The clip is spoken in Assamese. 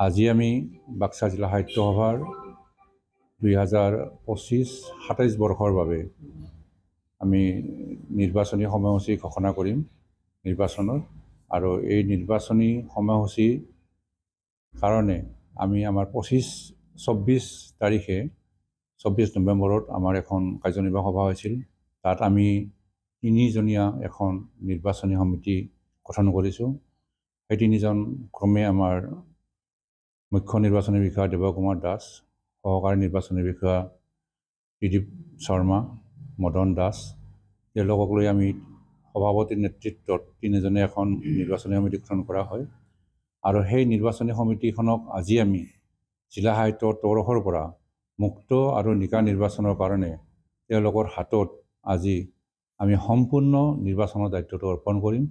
আজি আমি বাক্সা জিলা সাহিত্য সভাৰ 2025-27 বৰ্ষৰ বাবে আমি নিৰ্বাচনী সময়সূচী ঘোষণা কৰিম নিৰ্বাচনৰ। আৰু এই নিৰ্বাচনী সময়সূচী কাৰণে আমি আমাৰ 25-26 তাৰিখে 24 নৱেম্বৰত আমাৰ এখন কাৰ্যনিৰ্বাহী সভা হৈছিল। তাত আমি 3জনীয়া এখন নিৰ্বাচনী সমিতি গঠন কৰিছোঁ। সেই 3জন ক্ৰমে আমাৰ মুখ্য নিৰ্বাচনী বিষয়া দেৱকুমাৰ দাস, সহকাৰী নিৰ্বাচনী বিষয়া ত্ৰিদীপ শৰ্মা, মদন দাস, তেওঁলোকক লৈ আমি সভাপতিৰ নেতৃত্বত 3জনে এখন নিৰ্বাচনী সমিতি গঠন কৰা হয়। আৰু সেই নিৰ্বাচনী সমিতিখনক আজি আমি জিলা সাহিত্য তৰফৰ পৰা মুক্ত আৰু নিকা নিৰ্বাচনৰ কাৰণে তেওঁলোকৰ হাতত আজি আমি সম্পূৰ্ণ নিৰ্বাচনৰ দায়িত্বটো অৰ্পণ কৰিম।